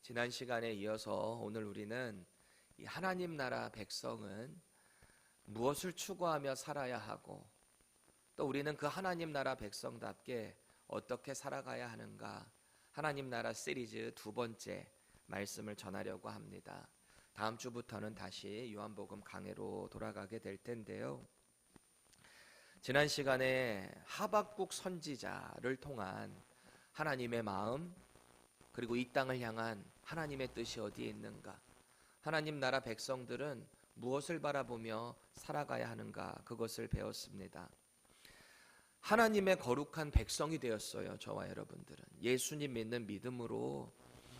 지난 시간에 이어서 오늘 우리는 이 하나님 나라 백성은 무엇을 추구하며 살아야 하고 또 우리는 그 하나님 나라 백성답게 어떻게 살아가야 하는가, 하나님 나라 시리즈 두 번째 말씀을 전하려고 합니다. 다음 주부터는 다시 요한복음 강해로 돌아가게 될 텐데요. 지난 시간에 하박국 선지자를 통한 하나님의 마음, 그리고 이 땅을 향한 하나님의 뜻이 어디에 있는가, 하나님 나라 백성들은 무엇을 바라보며 살아가야 하는가, 그것을 배웠습니다. 하나님의 거룩한 백성이 되었어요. 저와 여러분들은 예수님 믿는 믿음으로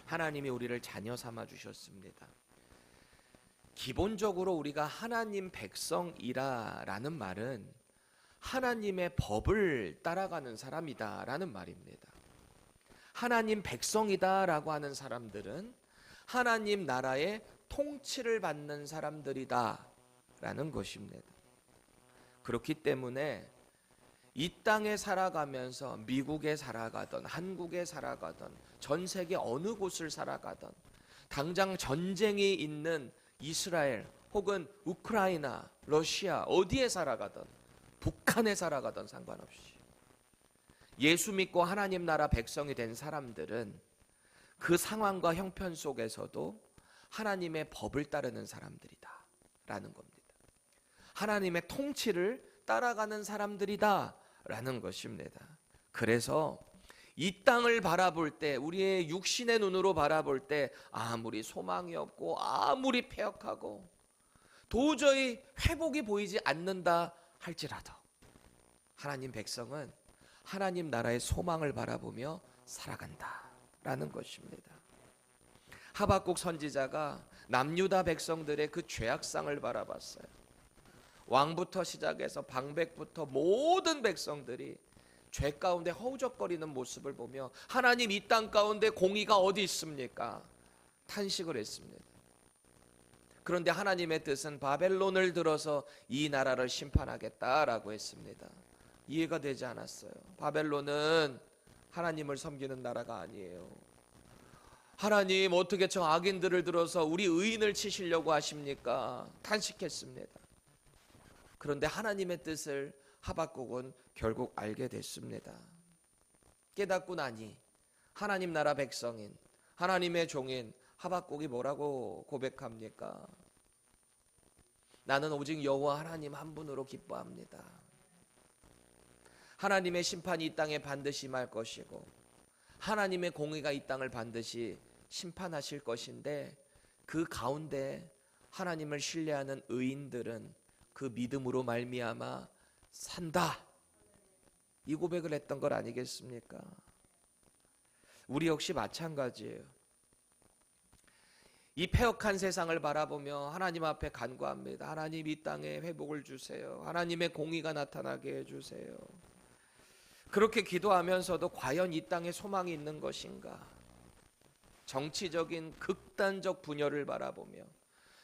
하나님이 우리를 자녀 삼아 주셨습니다. 기본적으로 우리가 하나님 백성이라라는 말은 하나님의 법을 따라가는 사람이다 라는 말입니다. 하나님 백성이다라고 하는 사람들은 하나님 나라의 통치를 받는 사람들이다 라는 것입니다. 그렇기 때문에 이 땅에 살아가면서 미국에 살아가던 한국에 살아가던 전 세계 어느 곳을 살아가던 당장 전쟁이 있는 이스라엘 혹은 우크라이나, 러시아 어디에 살아가던 북한에 살아가던 상관없이 예수 믿고 하나님 나라 백성이 된 사람들은 그 상황과 형편 속에서도 하나님의 법을 따르는 사람들이다 라는 겁니다. 하나님의 통치를 따라가는 사람들이다 라는 것입니다. 그래서 이 땅을 바라볼 때, 우리의 육신의 눈으로 바라볼 때 아무리 소망이 없고 아무리 패역하고 도저히 회복이 보이지 않는다 할지라도 하나님 백성은 하나님 나라의 소망을 바라보며 살아간다 라는 것입니다. 하박국 선지자가 남유다 백성들의 그 죄악상을 바라봤어요. 왕부터 시작해서 방백부터 모든 백성들이 죄 가운데 허우적거리는 모습을 보며 하나님, 이 땅 가운데 공의가 어디 있습니까? 탄식을 했습니다. 그런데 하나님의 뜻은 바벨론을 들어서 이 나라를 심판하겠다라고 했습니다. 이해가 되지 않았어요. 바벨론은 하나님을 섬기는 나라가 아니에요. 하나님, 어떻게 저 악인들을 들어서 우리 의인을 치시려고 하십니까? 탄식했습니다. 그런데 하나님의 뜻을 하박국은 결국 알게 됐습니다. 깨닫고 나니 하나님 나라 백성인 하나님의 종인 하박국이 뭐라고 고백합니까? 나는 오직 여호와 하나님 한 분으로 기뻐합니다. 하나님의 심판이 이 땅에 반드시 임할 것이고 하나님의 공의가 이 땅을 반드시 심판하실 것인데 그 가운데 하나님을 신뢰하는 의인들은 그 믿음으로 말미암아 산다, 이 고백을 했던 것 아니겠습니까? 우리 역시 마찬가지예요. 이 패역한 세상을 바라보며 하나님 앞에 간구합니다. 하나님, 이 땅에 회복을 주세요. 하나님의 공의가 나타나게 해주세요. 그렇게 기도하면서도 과연 이 땅에 소망이 있는 것인가? 정치적인 극단적 분열을 바라보며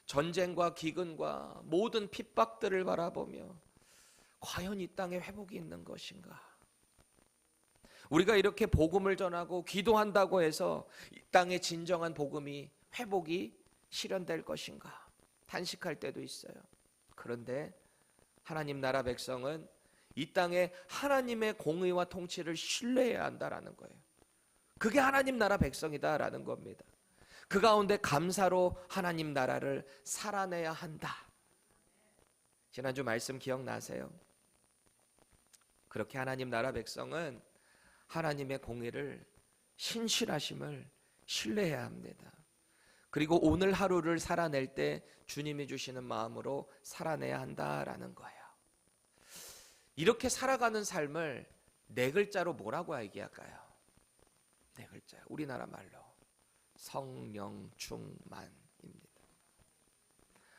전쟁과 기근과 모든 핍박들을 바라보며 과연 이 땅에 회복이 있는 것인가? 우리가 이렇게 복음을 전하고 기도한다고 해서 이 땅에 진정한 복음이, 회복이 실현될 것인가? 탄식할 때도 있어요. 그런데 하나님 나라 백성은 이 땅에 하나님의 공의와 통치를 신뢰해야 한다라는 거예요. 그게 하나님 나라 백성이다라는 겁니다. 그 가운데 감사로 하나님 나라를 살아내야 한다. 지난주 말씀 기억나세요? 그렇게 하나님 나라 백성은 하나님의 공의를, 신실하심을 신뢰해야 합니다. 그리고 오늘 하루를 살아낼 때 주님이 주시는 마음으로 살아내야 한다라는 거예요. 이렇게 살아가는 삶을 네 글자로 뭐라고 얘기할까요? 네 글자, 우리나라 말로 성령 충만입니다.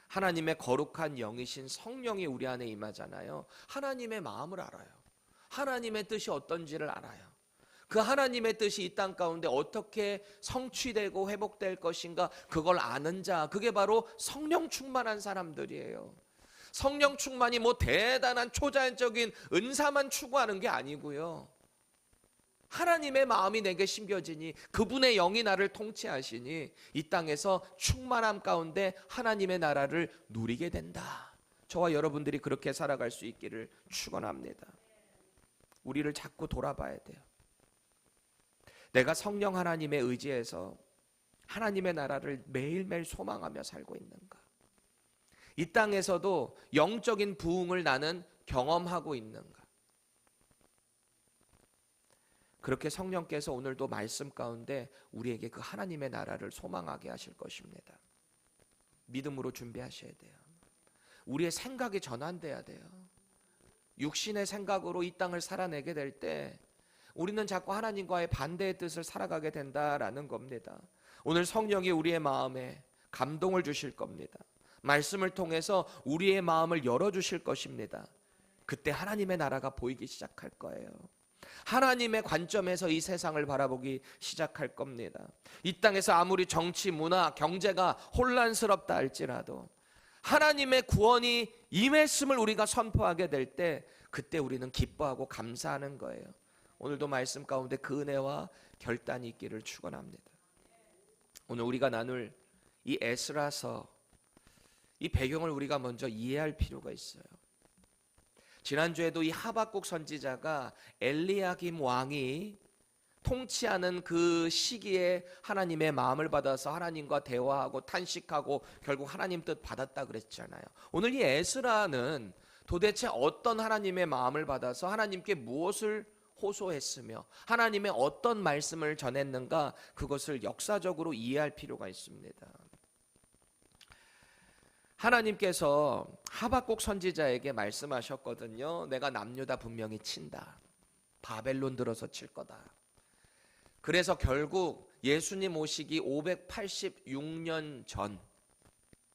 하나님의 거룩한 영이신 성령이 우리 안에 임하잖아요. 하나님의 마음을 알아요. 하나님의 뜻이 어떤지를 알아요. 그 하나님의 뜻이 이 땅 가운데 어떻게 성취되고 회복될 것인가, 그걸 아는 자, 그게 바로 성령 충만한 사람들이에요. 성령 충만이 뭐 대단한 초자연적인 은사만 추구하는 게 아니고요. 하나님의 마음이 내게 심겨지니 그분의 영이 나를 통치하시니 이 땅에서 충만함 가운데 하나님의 나라를 누리게 된다. 저와 여러분들이 그렇게 살아갈 수 있기를 축원합니다. 우리를 자꾸 돌아봐야 돼요. 내가 성령 하나님의 의지에서 하나님의 나라를 매일매일 소망하며 살고 있는가? 이 땅에서도 영적인 부흥을 나는 경험하고 있는가? 그렇게 성령께서 오늘도 말씀 가운데 우리에게 그 하나님의 나라를 소망하게 하실 것입니다. 믿음으로 준비하셔야 돼요. 우리의 생각이 전환돼야 돼요. 육신의 생각으로 이 땅을 살아내게 될 때 우리는 자꾸 하나님과의 반대의 뜻을 살아가게 된다라는 겁니다. 오늘 성령이 우리의 마음에 감동을 주실 겁니다. 말씀을 통해서 우리의 마음을 열어주실 것입니다. 그때 하나님의 나라가 보이기 시작할 거예요. 하나님의 관점에서 이 세상을 바라보기 시작할 겁니다. 이 땅에서 아무리 정치, 문화, 경제가 혼란스럽다 할지라도 하나님의 구원이 임했음을 우리가 선포하게 될 때 그때 우리는 기뻐하고 감사하는 거예요. 오늘도 말씀 가운데 그 은혜와 결단이 있기를 축원합니다. 오늘 우리가 나눌 이 에스라서, 이 배경을 우리가 먼저 이해할 필요가 있어요. 지난주에도 이 하박국 선지자가 엘리야김 왕이 통치하는 그 시기에 하나님의 마음을 받아서 하나님과 대화하고 탄식하고 결국 하나님 뜻 받았다 그랬잖아요. 오늘 이 에스라는 도대체 어떤 하나님의 마음을 받아서 하나님께 무엇을 호소했으며 하나님의 어떤 말씀을 전했는가, 그것을 역사적으로 이해할 필요가 있습니다. 하나님께서 하박국 선지자에게 말씀하셨거든요. 내가 남유다 분명히 친다. 바벨론 들어서 칠 거다. 그래서 결국 예수님 오시기 586년 전,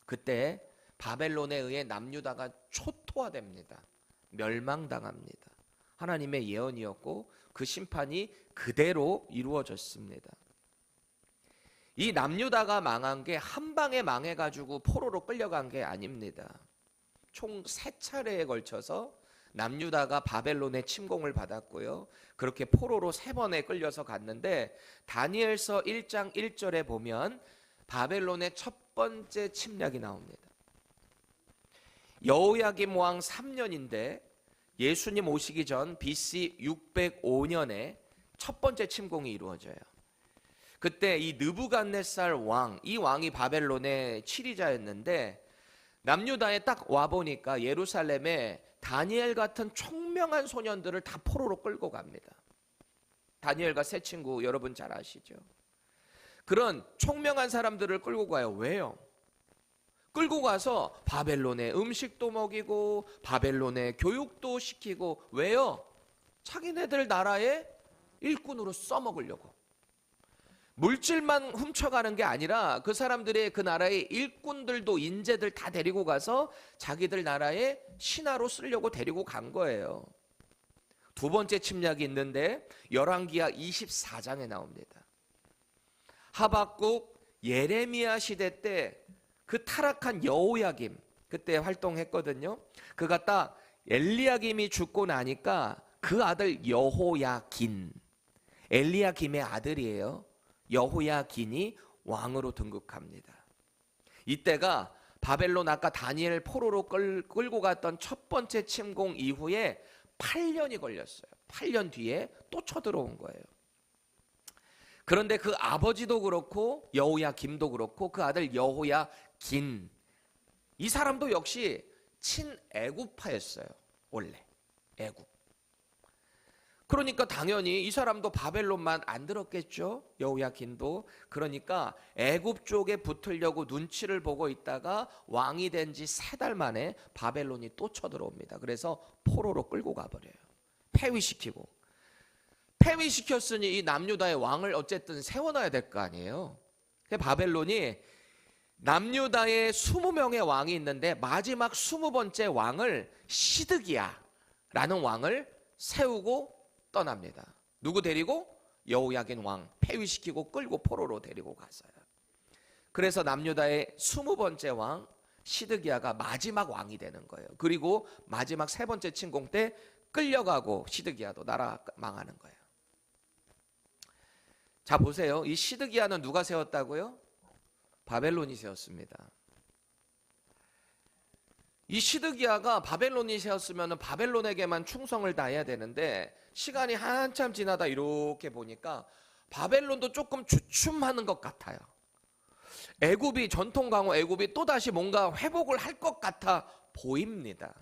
그때 바벨론에 의해 남유다가 초토화됩니다. 멸망당합니다. 하나님의 예언이었고 그 심판이 그대로 이루어졌습니다. 이 남유다가 망한 게 한 방에 망해가지고 포로로 끌려간 게 아닙니다. 총 3차례에 걸쳐서 남유다가 바벨론의 침공을 받았고요. 그렇게 포로로 3번에 끌려서 갔는데 다니엘서 1장 1절에 보면 바벨론의 첫 번째 침략이 나옵니다. 여호야김 왕 3년인데 예수님 오시기 전 BC 605년에 첫 번째 침공이 이루어져요. 그때 이 느부갓네살 왕, 이 왕이 바벨론의 치리자였는데 남유다에 딱 와보니까 예루살렘에 다니엘 같은 총명한 소년들을 다 포로로 끌고 갑니다. 다니엘과 세 친구 여러분 잘 아시죠? 그런 총명한 사람들을 끌고 가요. 왜요? 끌고 가서 바벨론의 음식도 먹이고 바벨론의 교육도 시키고, 왜요? 자기네들 나라의 일꾼으로 써먹으려고. 물질만 훔쳐가는 게 아니라 그 사람들의 그 나라의 일꾼들도, 인재들 다 데리고 가서 자기들 나라의 신하로 쓰려고 데리고 간 거예요. 두 번째 침략이 있는데 열왕기하 24장에 나옵니다. 하박국, 예레미야 시대 때 그 타락한 여호야김, 그때 활동했거든요. 그가 딱 엘리야김이 죽고 나니까 그 아들 여호야긴, 엘리야김의 아들이에요. 여호야긴이 왕으로 등극합니다. 이때가 바벨론 아까 다니엘 포로로 끌고 갔던 첫 번째 침공 이후에 8년이 걸렸어요. 8년 뒤에 또 쳐들어온 거예요. 그런데 그 아버지도 그렇고 여호야김도 그렇고 그 아들 여호야긴, 이 사람도 역시 친애굽파였어요. 원래 애굽. 그러니까 당연히 이 사람도 바벨론만 안 들었겠죠. 여호야긴도. 그러니까 애굽 쪽에 붙으려고 눈치를 보고 있다가 왕이 된 지 3달 만에 바벨론이 또 쳐들어옵니다. 그래서 포로로 끌고 가버려요. 폐위시키고. 폐위시켰으니 이 남유다의 왕을 어쨌든 세워놔야 될 거 아니에요. 바벨론이 남유다에 20명의 왕이 있는데 마지막 20번째 왕을 시드기야라는 왕을 세우고 떠납니다. 누구 데리고? 여호야긴 왕 폐위시키고 끌고 포로로 데리고 가서요. 그래서 남유다의 20번째 왕 시드기야가 마지막 왕이 되는 거예요. 그리고 마지막 3번째 침공 때 끌려가고 시드기야도 나라 망하는 거예요. 자 보세요. 이 시드기야는 누가 세웠다고요? 바벨론이 세웠습니다. 이 시드기야가 바벨론이 세웠으면 바벨론에게만 충성을 다해야 되는데 시간이 한참 지나다 이렇게 보니까 바벨론도 조금 주춤하는 것 같아요. 애굽이 전통 강호 애굽이 또다시 뭔가 회복을 할 것 같아 보입니다.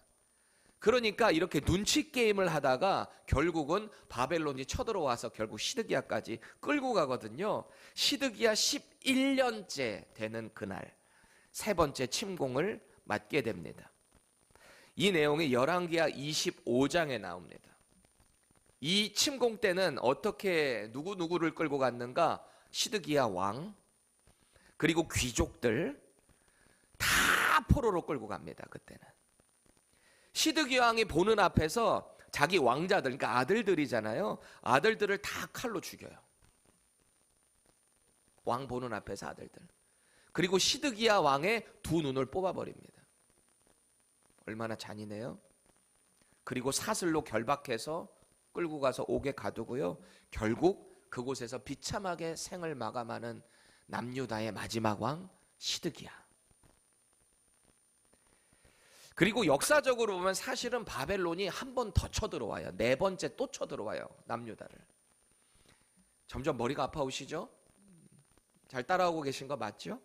그러니까 이렇게 눈치 게임을 하다가 결국은 바벨론이 쳐들어와서 결국 시드기야까지 끌고 가거든요. 시드기야 11년째 되는 그날 세 번째 침공을 맞게 됩니다. 이 내용이 열왕기하 25장에 나옵니다. 이 침공 때는 어떻게 누구를 끌고 갔는가? 시드기야 왕 그리고 귀족들 다 포로로 끌고 갑니다. 그때는 시드기야 왕이 보는 앞에서 자기 왕자들 그러니까 아들들이잖아요. 아들들을 다 칼로 죽여요. 왕 보는 앞에서 아들들. 그리고 시드기야 왕의 두 눈을 뽑아버립니다. 얼마나 잔인해요. 그리고 사슬로 결박해서 끌고 가서 옥에 가두고요. 결국 그곳에서 비참하게 생을 마감하는 남유다의 마지막 왕 시드기야. 그리고 역사적으로 보면 사실은 바벨론이 한 번 더 쳐들어와요. 네 번째 또 쳐들어와요. 남유다를. 점점 머리가 아파오시죠? 잘 따라오고 계신 거 맞죠?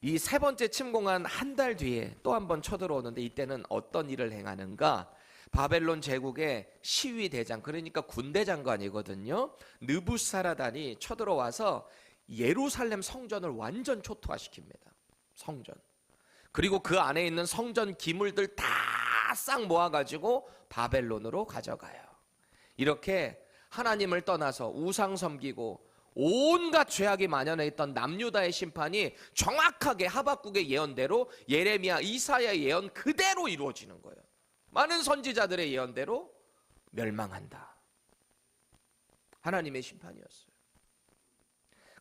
이 세 번째 침공한 한 달 뒤에 또 한 번 쳐들어오는데 이때는 어떤 일을 행하는가? 바벨론 제국의 시위대장 그러니까 군대 장관이거든요. 느부사라단이 쳐들어와서 예루살렘 성전을 완전 초토화시킵니다. 성전. 그리고 그 안에 있는 성전 기물들 다 싹 모아가지고 바벨론으로 가져가요. 이렇게 하나님을 떠나서 우상 섬기고 온갖 죄악이 만연해 있던 남유다의 심판이 정확하게 하박국의 예언대로 예레미야 이사야의 예언 그대로 이루어지는 거예요. 많은 선지자들의 예언대로 멸망한다. 하나님의 심판이었어요.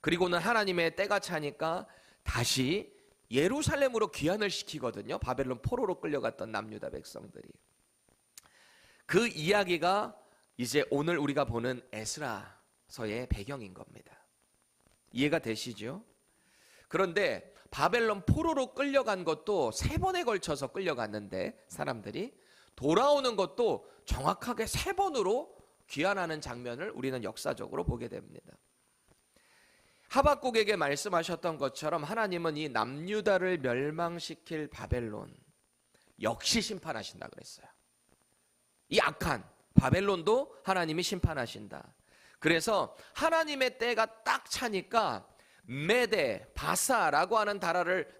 그리고는 하나님의 때가 차니까 다시 예루살렘으로 귀환을 시키거든요. 바벨론 포로로 끌려갔던 남유다 백성들이. 그 이야기가 이제 오늘 우리가 보는 에스라서의 배경인 겁니다. 이해가 되시죠? 그런데 바벨론 포로로 끌려간 것도 세 번에 걸쳐서 끌려갔는데 사람들이 돌아오는 것도 정확하게 세 번으로 귀환하는 장면을 우리는 역사적으로 보게 됩니다. 하박국에게 말씀하셨던 것처럼 하나님은 이 남유다를 멸망시킬 바벨론 역시 심판하신다 그랬어요. 이 악한 바벨론도 하나님이 심판하신다. 그래서 하나님의 때가 딱 차니까 메데, 바사라고 하는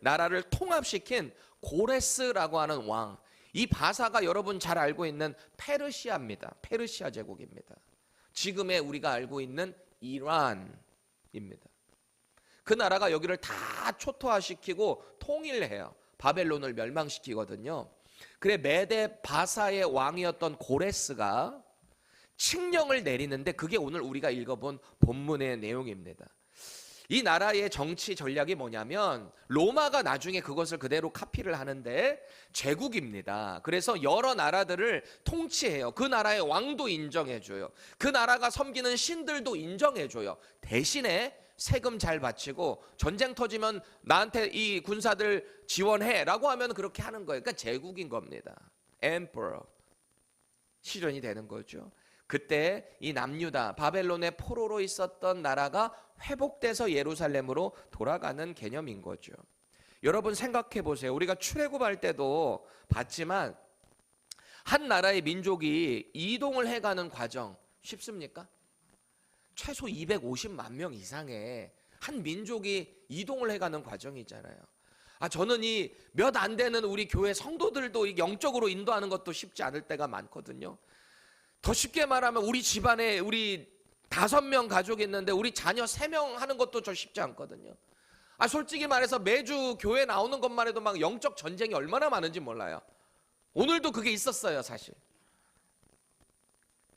나라를 통합시킨 고레스라고 하는 왕, 이 바사가 여러분 잘 알고 있는 페르시아입니다. 페르시아 제국입니다. 지금의 우리가 알고 있는 이란입니다. 그 나라가 여기를 다 초토화시키고 통일해요. 바벨론을 멸망시키거든요. 그래 메데 바사의 왕이었던 고레스가 칙령을 내리는데 그게 오늘 우리가 읽어본 본문의 내용입니다. 이 나라의 정치 전략이 뭐냐면 로마가 나중에 그것을 그대로 카피를 하는데 제국입니다. 그래서 여러 나라들을 통치해요. 그 나라의 왕도 인정해줘요. 그 나라가 섬기는 신들도 인정해줘요. 대신에 세금 잘 바치고 전쟁 터지면 나한테 이 군사들 지원해 라고 하면 그렇게 하는 거예요. 그러니까 제국인 겁니다. Emperor 실현이 되는 거죠. 그때 이 남유다 바벨론의 포로로 있었던 나라가 회복돼서 예루살렘으로 돌아가는 개념인 거죠. 여러분 생각해 보세요. 우리가 출애굽할 때도 봤지만 한 나라의 민족이 이동을 해가는 과정 쉽습니까? 최소 250만 명 이상의 한 민족이 이동을 해가는 과정이잖아요. 저는 이 몇 안 되는 우리 교회 성도들도 영적으로 인도하는 것도 쉽지 않을 때가 많거든요. 더 쉽게 말하면 우리 집안에 우리 5명 가족이 있는데 우리 자녀 3명 하는 것도 저 쉽지 않거든요. 솔직히 말해서 매주 교회 나오는 것만 해도 막 영적 전쟁이 얼마나 많은지 몰라요. 오늘도 그게 있었어요, 사실.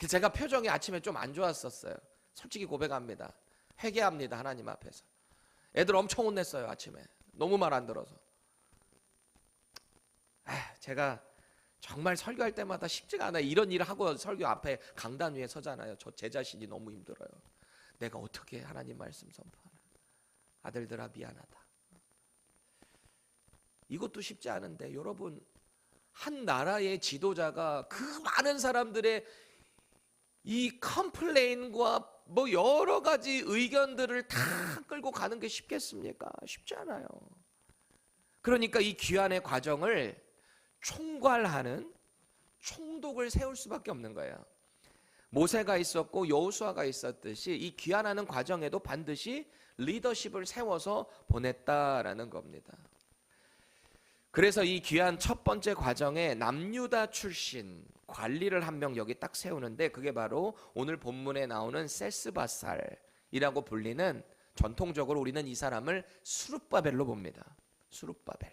제가 표정이 아침에 좀 안 좋았었어요. 솔직히 고백합니다. 회개합니다, 하나님 앞에서. 애들 엄청 혼냈어요, 아침에. 너무 말 안 들어서. 제가 정말 설교할 때마다 쉽지가 않아요. 이런 일을 하고 설교 앞에 강단 위에 서잖아요. 제 자신이 너무 힘들어요. 내가 어떻게 하나님 말씀 선포하나. 아들들아 미안하다. 이것도 쉽지 않은데 여러분, 한 나라의 지도자가 그 많은 사람들의 이 컴플레인과 뭐 여러 가지 의견들을 다 끌고 가는 게 쉽겠습니까? 쉽지 않아요. 그러니까 이 귀환의 과정을 총괄하는 총독을 세울 수밖에 없는 거예요. 모세가 있었고 여호수아가 있었듯이 이 귀환하는 과정에도 반드시 리더십을 세워서 보냈다라는 겁니다. 그래서 이 귀환 첫 번째 과정에 남유다 출신 관리를 한 명 여기 딱 세우는데, 그게 바로 오늘 본문에 나오는 세스바살이라고 불리는, 전통적으로 우리는 이 사람을 수룹바벨로 봅니다. 수룹바벨.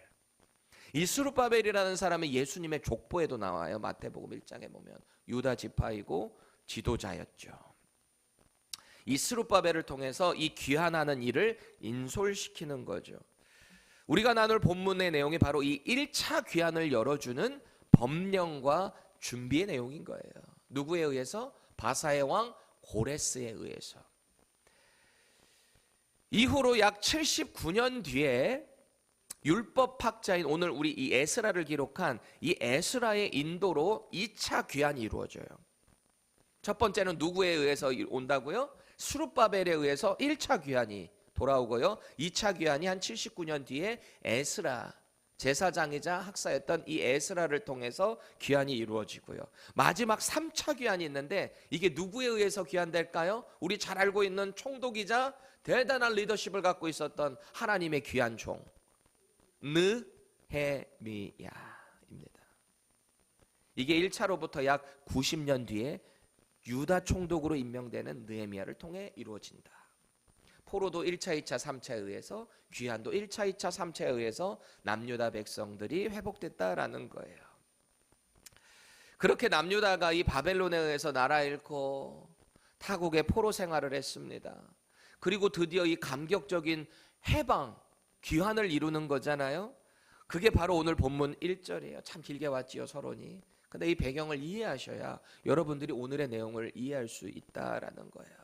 이 수룹바벨이라는 사람은 예수님의 족보에도 나와요. 마태복음 1장에 보면 유다 지파이고 지도자였죠. 이 수룹바벨을 통해서 이 귀환하는 일을 인솔시키는 거죠. 우리가 나눌 본문의 내용이 바로 이 1차 귀환을 열어주는 법령과 준비의 내용인 거예요. 누구에 의해서? 바사의 왕 고레스에 의해서. 이후로 약 79년 뒤에 율법학자인 오늘 우리 이 에스라를 기록한 이 에스라의 인도로 2차 귀환이 이루어져요. 첫 번째는 누구에 의해서 온다고요? 수룹바벨에 의해서 1차 귀환이 돌아오고요. 2차 귀환이 한 79년 뒤에 에스라, 제사장이자 학사였던 이 에스라를 통해서 귀환이 이루어지고요. 마지막 3차 귀환이 있는데, 이게 누구에 의해서 귀환될까요? 우리 잘 알고 있는 총독이자 대단한 리더십을 갖고 있었던 하나님의 귀한 종 느헤미야입니다. 이게 1차로부터 약 90년 뒤에 유다 총독으로 임명되는 느헤미야를 통해 이루어진다. 포로도 1차, 2차, 3차에 의해서, 귀환도 1차, 2차, 3차에 의해서 남유다 백성들이 회복됐다라는 거예요. 그렇게 남유다가 이 바벨론에 의해서 나라 잃고 타국의 포로 생활을 했습니다. 그리고 드디어 이 감격적인 해방, 귀환을 이루는 거잖아요. 그게 바로 오늘 본문 1절이에요. 참 길게 왔지요, 서론이. 근데 이 배경을 이해하셔야 여러분들이 오늘의 내용을 이해할 수 있다라는 거예요.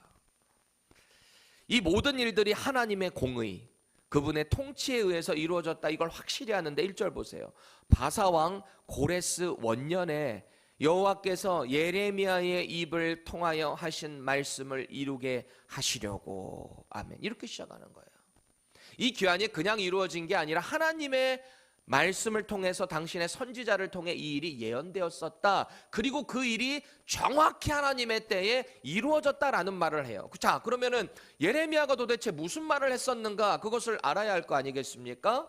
이 모든 일들이 하나님의 공의, 그분의 통치에 의해서 이루어졌다, 이걸 확실히 하는데 1절 보세요. 바사왕 고레스 원년에 여호와께서 예레미야의 입을 통하여 하신 말씀을 이루게 하시려고. 아멘. 이렇게 시작하는 거예요. 이 귀환이 그냥 이루어진 게 아니라 하나님의 말씀을 통해서, 당신의 선지자를 통해 이 일이 예언되었었다. 그리고 그 일이 정확히 하나님의 때에 이루어졌다라는 말을 해요. 자, 그러면은 예레미야가 도대체 무슨 말을 했었는가? 그것을 알아야 할 거 아니겠습니까?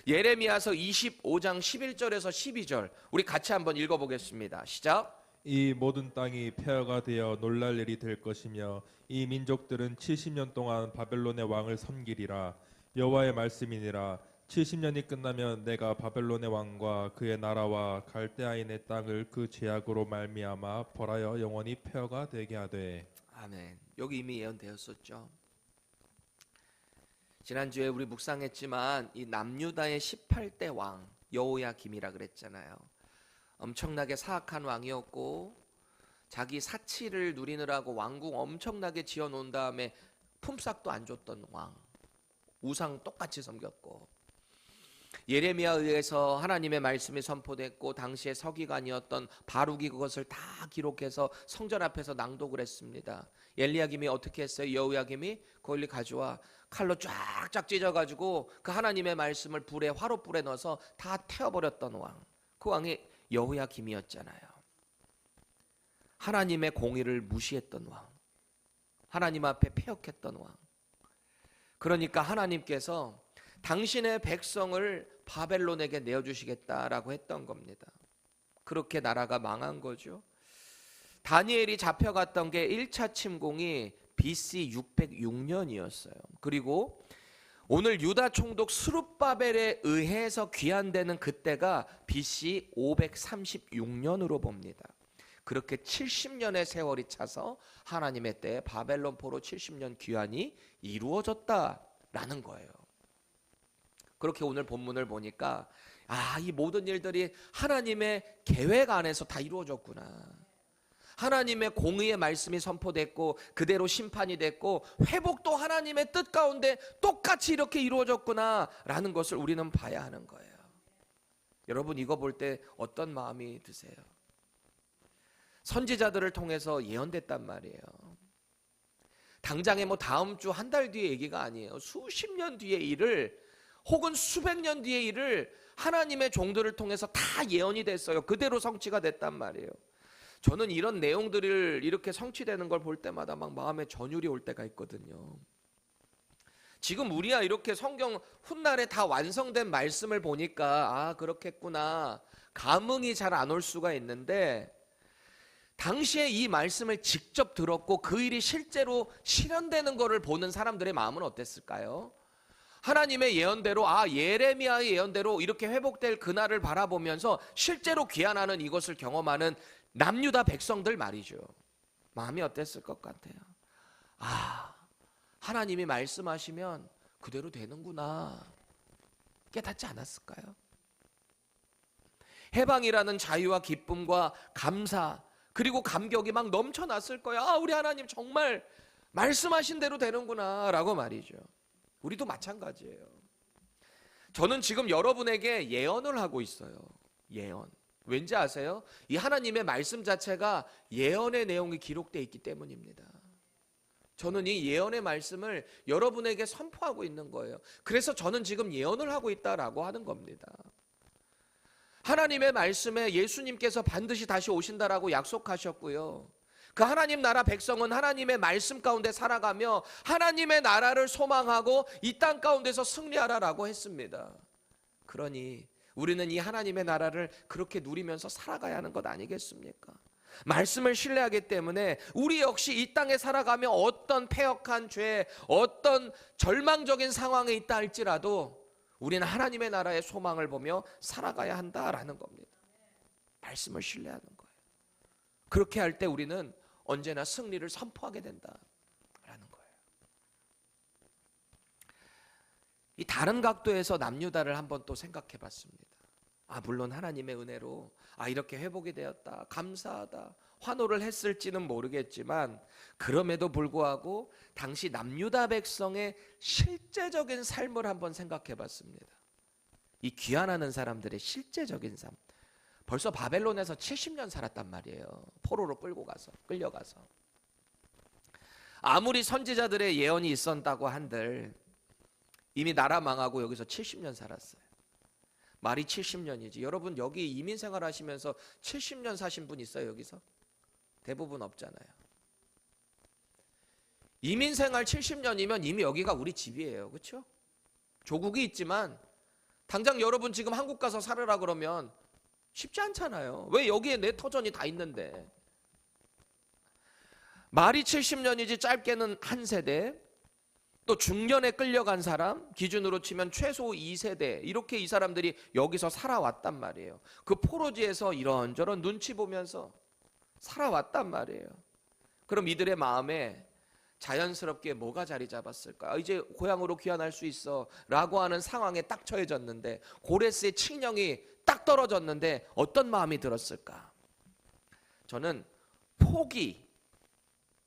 예레미야서 25장 11절에서 12절 우리 같이 한번 읽어보겠습니다. 시작. 이 모든 땅이 폐허가 되어 놀랄 일이 될 것이며 이 민족들은 70년 동안 바벨론의 왕을 섬기리라. 여호와의 말씀이니라. 70년이 끝나면 내가 바벨론의 왕과 그의 나라와 갈대아인의 땅을 그 죄악으로 말미암아 벌하여 영원히 폐허가 되게 하되. 아멘. 여기 이미 예언되었었죠. 지난주에 우리 묵상했지만 이 남유다의 18대 왕 여호야김이라 그랬잖아요. 엄청나게 사악한 왕이었고, 자기 사치를 누리느라고 왕궁 엄청나게 지어놓은 다음에 품삯도 안 줬던 왕, 우상 똑같이 섬겼고, 예레미야에 의해서 하나님의 말씀이 선포됐고, 당시의 서기관이었던 바룩이 그것을 다 기록해서 성전 앞에서 낭독을 했습니다. 엘리야김이 어떻게 했어요? 여호야김이 그걸 가져와 칼로 쫙쫙 찢어가지고 그 하나님의 말씀을 불에, 화롯불에 넣어서 다 태워버렸던 왕, 그 왕이 여호야김이었잖아요. 하나님의 공의를 무시했던 왕, 하나님 앞에 패역했던 왕. 그러니까 하나님께서 당신의 백성을 바벨론에게 내어주시겠다라고 했던 겁니다. 그렇게 나라가 망한 거죠. 다니엘이 잡혀갔던 게 1차 침공이 BC 606년이었어요. 그리고 오늘 유다 총독 스룹바벨에 의해서 귀환되는 그때가 BC 536년으로 봅니다. 그렇게 70년의 세월이 차서 하나님의 때에 바벨론 포로 70년 귀환이 이루어졌다라는 거예요. 그렇게 오늘 본문을 보니까 이 모든 일들이 하나님의 계획 안에서 다 이루어졌구나. 하나님의 공의의 말씀이 선포됐고 그대로 심판이 됐고 회복도 하나님의 뜻 가운데 똑같이 이렇게 이루어졌구나 라는 것을 우리는 봐야 하는 거예요. 여러분, 이거 볼 때 어떤 마음이 드세요? 선지자들을 통해서 예언됐단 말이에요. 당장에 다음 주 한 달 뒤의 얘기가 아니에요. 수십 년 뒤의 일을, 혹은 수백 년 뒤의 일을 하나님의 종들을 통해서 다 예언이 됐어요. 그대로 성취가 됐단 말이에요. 저는 이런 내용들을 이렇게 성취되는 걸 볼 때마다 막 마음에 전율이 올 때가 있거든요. 지금 우리야 이렇게 성경 훗날에 다 완성된 말씀을 보니까 그렇겠구나, 감흥이 잘 안 올 수가 있는데, 당시에 이 말씀을 직접 들었고 그 일이 실제로 실현되는 것을 보는 사람들의 마음은 어땠을까요? 하나님의 예언대로, 예레미야의 예언대로 이렇게 회복될 그날을 바라보면서 실제로 귀환하는 이것을 경험하는 남유다 백성들 말이죠. 마음이 어땠을 것 같아요? 하나님이 말씀하시면 그대로 되는구나, 깨닫지 않았을까요? 해방이라는 자유와 기쁨과 감사 그리고 감격이 막 넘쳐났을 거야. 우리 하나님 정말 말씀하신 대로 되는구나 라고 말이죠. 우리도 마찬가지예요. 저는 지금 여러분에게 예언을 하고 있어요. 예언. 왠지 아세요? 이 하나님의 말씀 자체가 예언의 내용이 기록되어 있기 때문입니다. 저는 이 예언의 말씀을 여러분에게 선포하고 있는 거예요. 그래서 저는 지금 예언을 하고 있다라고 하는 겁니다. 하나님의 말씀에 예수님께서 반드시 다시 오신다라고 약속하셨고요. 그 하나님 나라 백성은 하나님의 말씀 가운데 살아가며 하나님의 나라를 소망하고 이 땅 가운데서 승리하라라고 했습니다. 그러니 우리는 이 하나님의 나라를 그렇게 누리면서 살아가야 하는 것 아니겠습니까? 말씀을 신뢰하기 때문에 우리 역시 이 땅에 살아가며 어떤 패역한 죄, 어떤 절망적인 상황에 있다 할지라도 우리는 하나님의 나라의 소망을 보며 살아가야 한다라는 겁니다. 말씀을 신뢰하는 거예요. 그렇게 할 때 우리는 언제나 승리를 선포하게 된다라는 거예요. 이 다른 각도에서 남유다를 한번 또 생각해 봤습니다. 물론 하나님의 은혜로 이렇게 회복이 되었다, 감사하다, 환호를 했을지는 모르겠지만 그럼에도 불구하고 당시 남유다 백성의 실제적인 삶을 한번 생각해 봤습니다. 이 귀환하는 사람들의 실제적인 삶. 벌써 바벨론에서 70년 살았단 말이에요. 포로로 끌려가서. 아무리 선지자들의 예언이 있었다고 한들 이미 나라 망하고 여기서 70년 살았어요. 말이 70년이지. 여러분 여기 이민 생활 하시면서 70년 사신 분 있어요 여기서? 대부분 없잖아요. 이민 생활 70년이면 이미 여기가 우리 집이에요. 그렇죠? 조국이 있지만 당장 여러분 지금 한국 가서 살으라 그러면 쉽지 않잖아요. 왜? 여기에 내 터전이 다 있는데. 말이 70년이지 짧게는 한 세대, 또 중년에 끌려간 사람 기준으로 치면 최소 2세대, 이렇게 이 사람들이 여기서 살아왔단 말이에요. 그 포로지에서 이런저런 눈치 보면서 살아왔단 말이에요. 그럼 이들의 마음에 자연스럽게 뭐가 자리 잡았을까? 이제 고향으로 귀환할 수 있어 라고 하는 상황에 딱 처해졌는데, 고레스의 칙령이 딱 떨어졌는데 어떤 마음이 들었을까? 저는 포기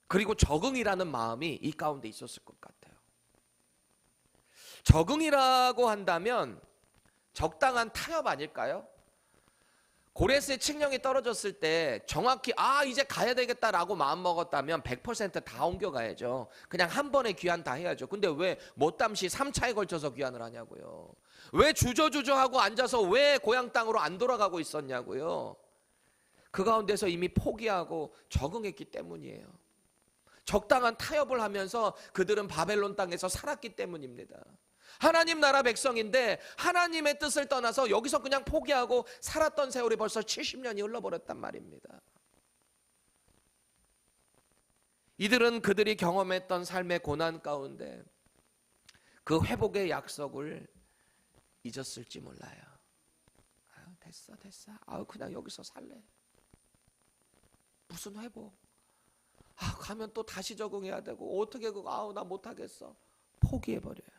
그리고 적응이라는 마음이 이 가운데 있었을 것 같아요. 적응이라고 한다면 적당한 타협 아닐까요? 고레스의 칙령이 떨어졌을 때 정확히 이제 가야 되겠다라고 마음먹었다면 100% 다 옮겨가야죠. 그냥 한 번에 귀환 다 해야죠. 근데 왜 못담시 3차에 걸쳐서 귀환을 하냐고요. 왜 주저주저하고 앉아서 왜 고향 땅으로 안 돌아가고 있었냐고요. 그 가운데서 이미 포기하고 적응했기 때문이에요. 적당한 타협을 하면서 그들은 바벨론 땅에서 살았기 때문입니다. 하나님 나라 백성인데 하나님의 뜻을 떠나서 여기서 그냥 포기하고 살았던 세월이 벌써 70년이 흘러버렸단 말입니다. 이들은 그들이 경험했던 삶의 고난 가운데 그 회복의 약속을 잊었을지 몰라요. 됐어. 그냥 여기서 살래. 무슨 회복? 가면 또 다시 적응해야 되고 어떻게 나 못하겠어. 포기해버려요.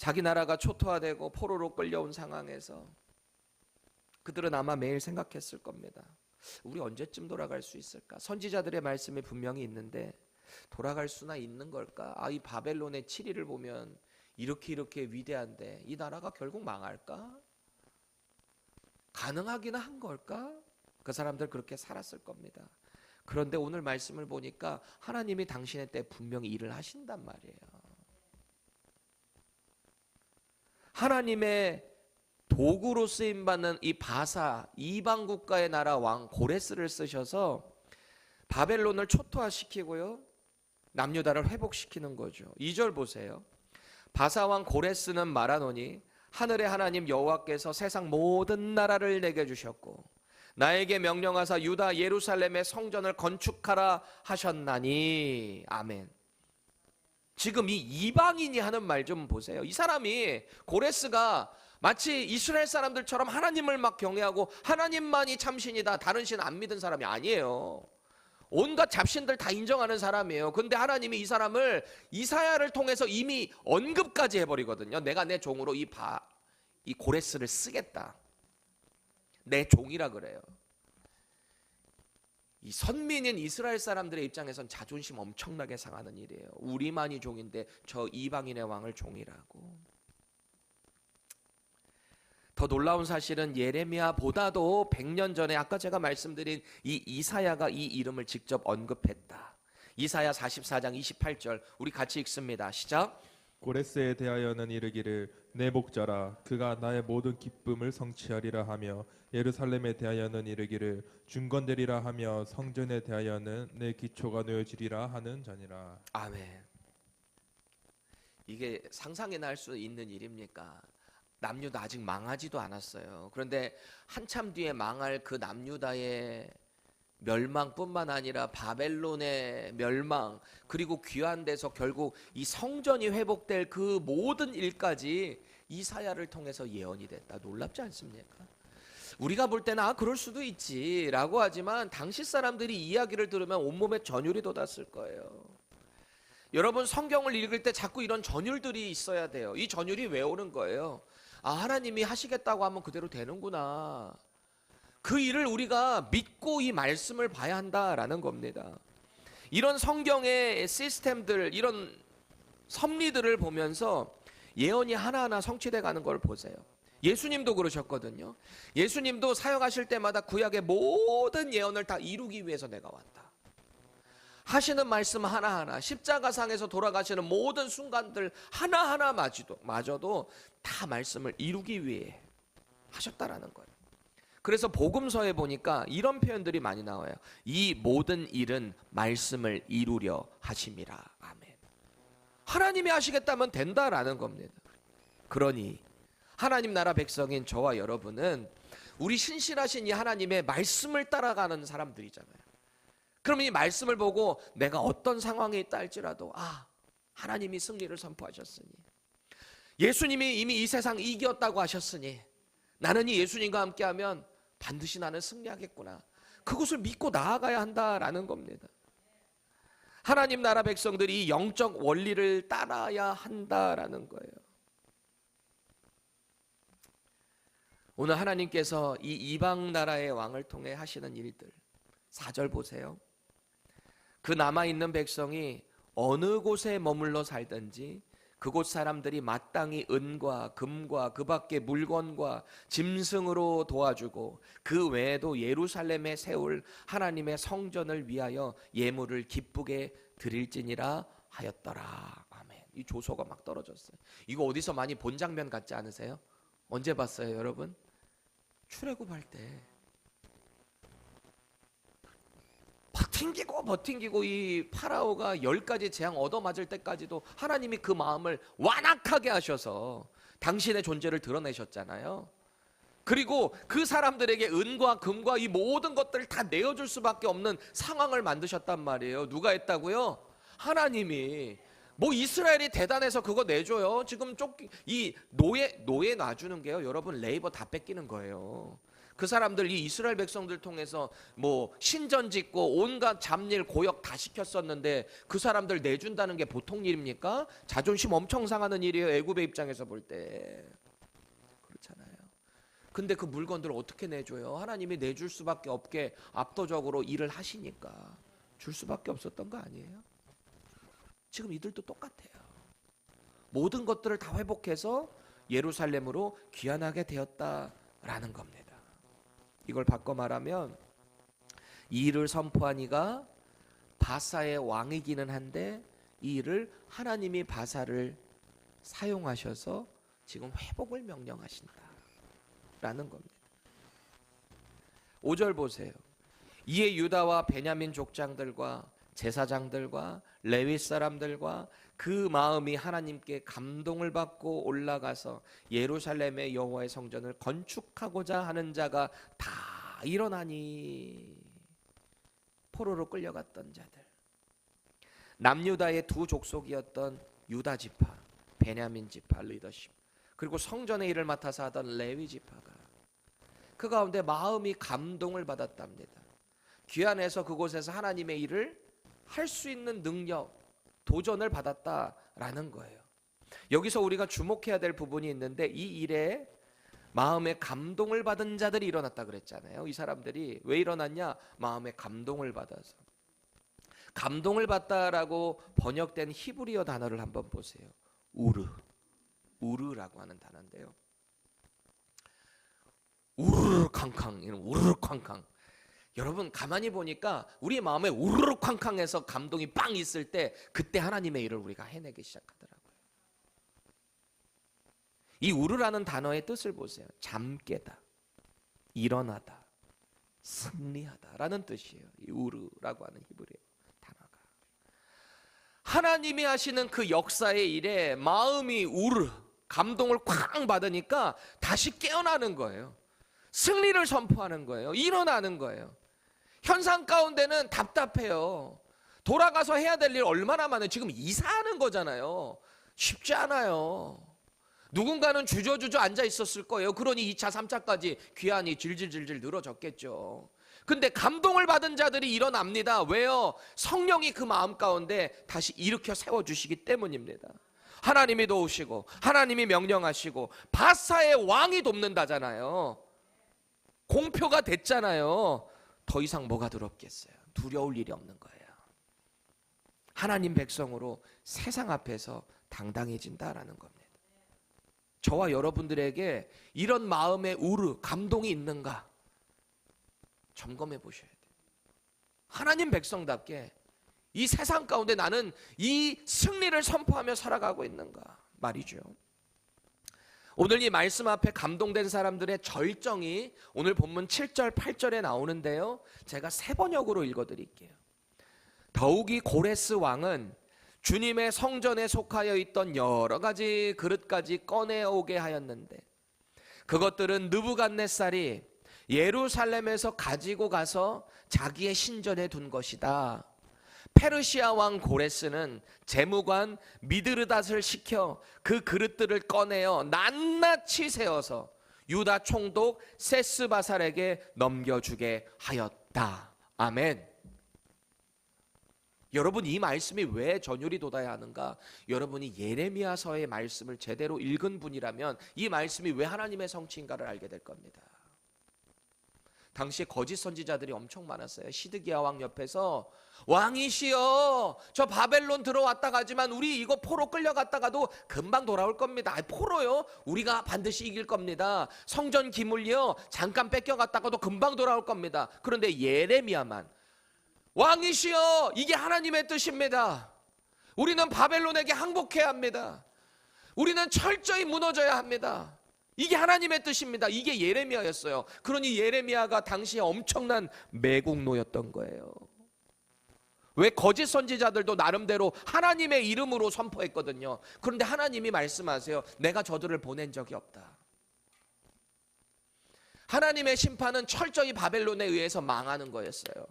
자기 나라가 초토화되고 포로로 끌려온 상황에서 그들은 아마 매일 생각했을 겁니다. 우리 언제쯤 돌아갈 수 있을까? 선지자들의 말씀이 분명히 있는데 돌아갈 수나 있는 걸까? 이 바벨론의 7일을 보면 이렇게 위대한데 이 나라가 결국 망할까? 가능하기는 한 걸까? 그 사람들 그렇게 살았을 겁니다. 그런데 오늘 말씀을 보니까 하나님이 당신의 때 분명히 일을 하신단 말이에요. 하나님의 도구로 쓰임받는 이 바사, 이방 국가의 나라 왕 고레스를 쓰셔서 바벨론을 초토화시키고요, 남유다를 회복시키는 거죠. 2절 보세요. 바사 왕 고레스는 말하노니 하늘의 하나님 여호와께서 세상 모든 나라를 내게 주셨고 나에게 명령하사 유다 예루살렘의 성전을 건축하라 하셨나니. 아멘. 지금 이 이방인이 하는 말 좀 보세요. 이 사람이, 고레스가 마치 이스라엘 사람들처럼 하나님을 막 경외하고 하나님만이 참신이다, 다른 신 안 믿은 사람이 아니에요. 온갖 잡신들 다 인정하는 사람이에요. 근데 하나님이 이 사람을 이사야를 통해서 이미 언급까지 해버리거든요. 내가 내 종으로 이 고레스를 쓰겠다, 내 종이라 그래요. 이 선민인 이스라엘 사람들의 입장에선 자존심 엄청나게 상하는 일이에요. 우리만이 종인데 저 이방인의 왕을 종이라고. 더 놀라운 사실은 예레미야보다도 100년 전에 아까 제가 말씀드린 이 이사야가 이 이름을 직접 언급했다. 이사야 44장 28절 우리 같이 읽습니다. 시작. 고레스에 대하여는 이르기를 내 목자라 그가 나의 모든 기쁨을 성취하리라 하며 예루살렘에 대하여는 이르기를 중건되리라 하며 성전에 대하여는 내 기초가 놓여지리라 하는 자니라. 아멘. 이게 상상이나 할 수 있는 일입니까? 남유다 아직 망하지도 않았어요. 그런데 한참 뒤에 망할 그 남유다의 멸망뿐만 아니라 바벨론의 멸망, 그리고 귀환 데서 결국 이 성전이 회복될 그 모든 일까지 이사야를 통해서 예언이 됐다. 놀랍지 않습니까? 우리가 볼 때는 그럴 수도 있지 라고 하지만 당시 사람들이 이야기를 들으면 온몸에 전율이 돋았을 거예요. 여러분, 성경을 읽을 때 자꾸 이런 전율들이 있어야 돼요. 이 전율이 왜 오는 거예요? 하나님이 하시겠다고 하면 그대로 되는구나, 그 일을 우리가 믿고 이 말씀을 봐야 한다라는 겁니다. 이런 성경의 시스템들, 이런 섭리들을 보면서 예언이 하나하나 성취돼 가는 걸 보세요. 예수님도 그러셨거든요. 예수님도 사역하실 때마다 구약의 모든 예언을 다 이루기 위해서 내가 왔다 하시는 말씀 하나하나, 십자가상에서 돌아가시는 모든 순간들 하나하나 마저도 다 말씀을 이루기 위해 하셨다라는 거예요. 그래서 복음서에 보니까 이런 표현들이 많이 나와요. 이 모든 일은 말씀을 이루려 하심이라. 아멘. 하나님이 하시겠다면 된다라는 겁니다. 그러니 하나님 나라 백성인 저와 여러분은 우리 신실하신 이 하나님의 말씀을 따라가는 사람들이잖아요. 그러면 이 말씀을 보고 내가 어떤 상황에 있다 할지라도 하나님이 승리를 선포하셨으니, 예수님이 이미 이 세상 이겼다고 하셨으니 나는 이 예수님과 함께하면 반드시 나는 승리하겠구나, 그것을 믿고 나아가야 한다라는 겁니다. 하나님 나라 백성들이 이 영적 원리를 따라야 한다라는 거예요. 오늘 하나님께서 이 이방 나라의 왕을 통해 하시는 일들, 4절 보세요. 그 남아있는 백성이 어느 곳에 머물러 살든지 그곳 사람들이 마땅히 은과 금과 그 밖의 물건과 짐승으로 도와주고 그 외에도 예루살렘에 세울 하나님의 성전을 위하여 예물을 기쁘게 드릴지니라 하였더라. 아멘. 이 조서가 막 떨어졌어요. 이거 어디서 많이 본 장면 같지 않으세요? 언제 봤어요, 여러분? 출애굽할 때 버팅기고 이 파라오가 10가지 재앙 얻어맞을 때까지도 하나님이 그 마음을 완악하게 하셔서 당신의 존재를 드러내셨잖아요. 그리고 그 사람들에게 은과 금과 이 모든 것들을 다 내어줄 수밖에 없는 상황을 만드셨단 말이에요. 누가 했다고요? 하나님이. 뭐 이스라엘이 대단해서 그거 내줘요? 지금 이 노예 놔주는 게요, 여러분, 레이버 다 뺏기는 거예요. 그 사람들 이 이스라엘 백성들 통해서 뭐 신전 짓고 온갖 잡일 고역 다 시켰었는데 그 사람들 내준다는 게 보통 일입니까? 자존심 엄청 상하는 일이에요. 애굽의 입장에서 볼 때. 그렇잖아요. 근데 그 물건들을 어떻게 내줘요? 하나님이 내줄 수밖에 없게 압도적으로 일을 하시니까 줄 수밖에 없었던 거 아니에요? 지금 이들도 똑같아요. 모든 것들을 다 회복해서 예루살렘으로 귀환하게 되었다라는 겁니다. 이걸 바꿔 말하면 이 일을 선포한 이가 바사의 왕이기는 한데 이 일을 하나님이 바사를 사용하셔서 지금 회복을 명령하신다라는 겁니다. 5절 보세요. 이에 유다와 베냐민 족장들과 제사장들과 레위 사람들과 그 마음이 하나님께 감동을 받고 올라가서 예루살렘의 여호와의 성전을 건축하고자 하는 자가 다 일어나니. 포로로 끌려갔던 자들, 남유다의 두 족속이었던 유다 지파, 베냐민 지파 리더십, 그리고 성전의 일을 맡아서 하던 레위 지파가 그 가운데 마음이 감동을 받았답니다. 귀환해서 그곳에서 하나님의 일을 할 수 있는 능력, 도전을 받았다라는 거예요. 여기서 우리가 주목해야 될 부분이 있는데 이 일에 마음에 감동을 받은 자들이 일어났다 그랬잖아요. 이 사람들이 왜 일어났냐? 마음에 감동을 받아서. 감동을 받다라고 번역된 히브리어 단어를 한번 보세요. 우르라고 하는 단어인데요. 우르르 쾅쾅, 이런 우르르 쾅쾅. 여러분 가만히 보니까 우리 마음에 우르르 쾅쾅해서 감동이 빵 있을 때 그때 하나님의 일을 우리가 해내기 시작하더라고요. 이 우르라는 단어의 뜻을 보세요. 잠깨다, 일어나다, 승리하다라는 뜻이에요. 이 우르라고 하는 히브리어 단어가. 하나님이 하시는 그 역사의 일에 마음이 우르, 감동을 쾅 받으니까 다시 깨어나는 거예요. 승리를 선포하는 거예요. 일어나는 거예요. 현상 가운데는 답답해요. 돌아가서 해야 될 일 얼마나 많아요. 지금 이사하는 거잖아요. 쉽지 않아요. 누군가는 주저주저 앉아 있었을 거예요. 그러니 2차 3차까지 귀환이 질질질질 늘어졌겠죠. 근데 감동을 받은 자들이 일어납니다. 왜요? 성령이 그 마음 가운데 다시 일으켜 세워주시기 때문입니다. 하나님이 도우시고 하나님이 명령하시고 바사의 왕이 돕는다잖아요. 공표가 됐잖아요. 더 이상 뭐가 두렵겠어요? 두려울 일이 없는 거예요. 하나님 백성으로 세상 앞에서 당당해진다라는 겁니다. 저와 여러분들에게 이런 마음의 우르, 감동이 있는가 점검해 보셔야 돼요. 하나님 백성답게 이 세상 가운데 나는 이 승리를 선포하며 살아가고 있는가 말이죠. 오늘 이 말씀 앞에 감동된 사람들의 절정이 오늘 본문 7절, 8절에 나오는데요. 제가 세 번역으로 읽어드릴게요. 더욱이 고레스 왕은 주님의 성전에 속하여 있던 여러 가지 그릇까지 꺼내오게 하였는데 그것들은 느부갓네살이 예루살렘에서 가지고 가서 자기의 신전에 둔 것이다. 페르시아 왕 고레스는 재무관 미드르닷을 시켜 그 그릇들을 꺼내어 낱낱이 세워서 유다 총독 세스바살에게 넘겨주게 하였다. 아멘. 여러분 이 말씀이 왜 전율이 돋아야 하는가? 여러분이 예레미야서의 말씀을 제대로 읽은 분이라면 이 말씀이 왜 하나님의 성취인가를 알게 될 겁니다. 당시에 거짓 선지자들이 엄청 많았어요. 시드기야 왕 옆에서 왕이시여 저 바벨론 들어왔다 가지만 우리 이거 포로 끌려갔다가도 금방 돌아올 겁니다. 포로요? 우리가 반드시 이길 겁니다. 성전 기물이요 잠깐 뺏겨갔다가도 금방 돌아올 겁니다. 그런데 예레미야만 왕이시여 이게 하나님의 뜻입니다. 우리는 바벨론에게 항복해야 합니다. 우리는 철저히 무너져야 합니다. 이게 하나님의 뜻입니다. 이게 예레미야였어요. 그러니 예레미야가 당시에 엄청난 매국노였던 거예요. 왜? 거짓 선지자들도 나름대로 하나님의 이름으로 선포했거든요. 그런데 하나님이 말씀하세요. 내가 저들을 보낸 적이 없다. 하나님의 심판은 철저히 바벨론에 의해서 망하는 거였어요.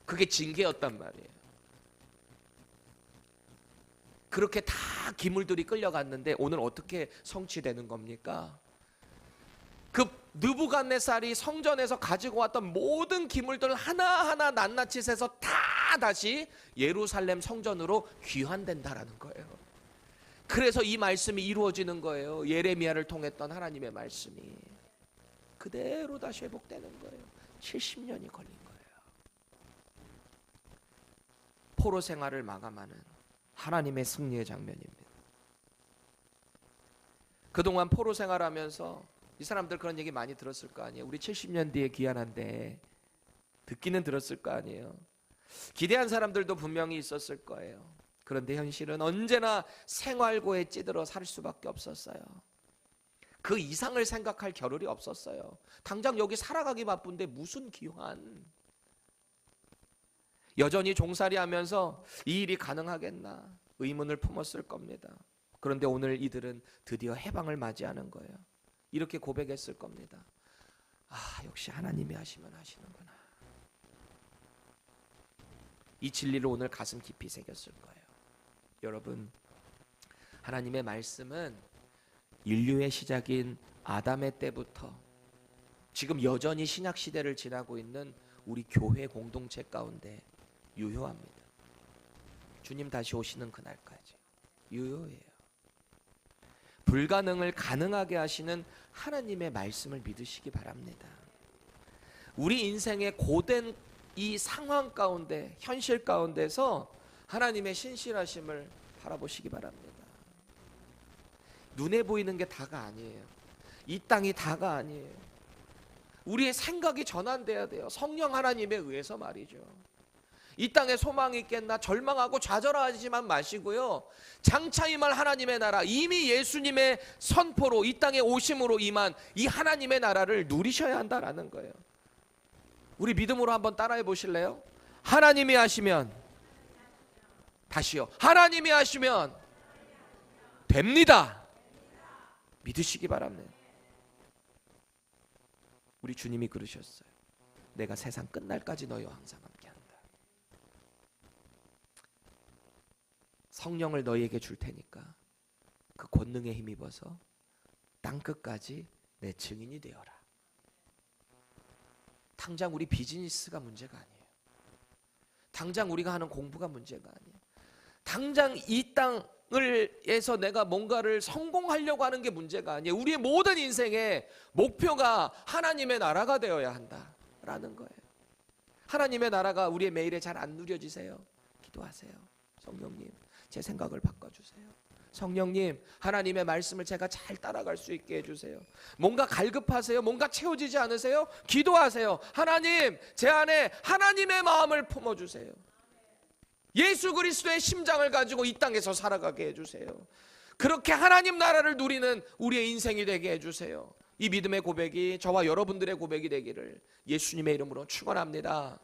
그게 징계였단 말이에요. 그렇게 다 기물들이 끌려갔는데 오늘 어떻게 성취되는 겁니까? 그 느부갓네살이 성전에서 가지고 왔던 모든 기물들을 하나하나 낱낱이 세서 다 다시 예루살렘 성전으로 귀환된다라는 거예요. 그래서 이 말씀이 이루어지는 거예요. 예레미야를 통했던 하나님의 말씀이 그대로 다시 회복되는 거예요. 70년이 걸린 거예요. 포로 생활을 마감하는 하나님의 승리의 장면입니다. 그동안 포로 생활하면서 이 사람들 그런 얘기 많이 들었을 거 아니에요. 우리 70년 뒤에 귀환한대. 듣기는 들었을 거 아니에요. 기대한 사람들도 분명히 있었을 거예요. 그런데 현실은 언제나 생활고에 찌들어 살 수밖에 없었어요. 그 이상을 생각할 겨를이 없었어요. 당장 여기 살아가기 바쁜데 무슨 귀환. 여전히 종살이 하면서 이 일이 가능하겠나 의문을 품었을 겁니다. 그런데 오늘 이들은 드디어 해방을 맞이하는 거예요. 이렇게 고백했을 겁니다. 아, 역시 하나님이 하시면 하시는구나. 이 진리를 오늘 가슴 깊이 새겼을 거예요. 여러분, 하나님의 말씀은 인류의 시작인 아담의 때부터 지금 여전히 신약 시대를 지나고 있는 우리 교회 공동체 가운데 유효합니다. 주님 다시 오시는 그날까지 유효해요. 불가능을 가능하게 하시는 하나님의 말씀을 믿으시기 바랍니다. 우리 인생의 고된 이 상황 가운데, 현실 가운데서 하나님의 신실하심을 바라보시기 바랍니다. 눈에 보이는 게 다가 아니에요. 이 땅이 다가 아니에요. 우리의 생각이 전환돼야 돼요. 성령 하나님에 의해서 말이죠. 이 땅에 소망이 있겠나 절망하고 좌절하지만 마시고요. 장차 임할 하나님의 나라, 이미 예수님의 선포로 이 땅에 오심으로 임한 이 하나님의 나라를 누리셔야 한다라는 거예요. 우리 믿음으로 한번 따라해 보실래요? 하나님이 하시면, 다시요, 하나님이 하시면 됩니다. 믿으시기 바랍니다. 우리 주님이 그러셨어요. 내가 세상 끝날까지 너희와 항상 함께한다. 성령을 너희에게 줄 테니까 그 권능에 힘입어서 땅끝까지 내 증인이 되어라. 당장 우리 비즈니스가 문제가 아니에요. 당장 우리가 하는 공부가 문제가 아니에요. 당장 이 땅을에서 내가 뭔가를 성공하려고 하는 게 문제가 아니에요. 우리의 모든 인생의 목표가 하나님의 나라가 되어야 한다라는 거예요. 하나님의 나라가 우리의 매일에 잘 안 누려지세요? 기도하세요. 성령님, 제 생각을 바꿔주세요. 성령님, 하나님의 말씀을 제가 잘 따라갈 수 있게 해주세요. 뭔가 갈급하세요? 뭔가 채워지지 않으세요? 기도하세요. 하나님, 제 안에 하나님의 마음을 품어주세요. 예수 그리스도의 심장을 가지고 이 땅에서 살아가게 해주세요. 그렇게 하나님 나라를 누리는 우리의 인생이 되게 해주세요. 이 믿음의 고백이 저와 여러분들의 고백이 되기를 예수님의 이름으로 축원합니다.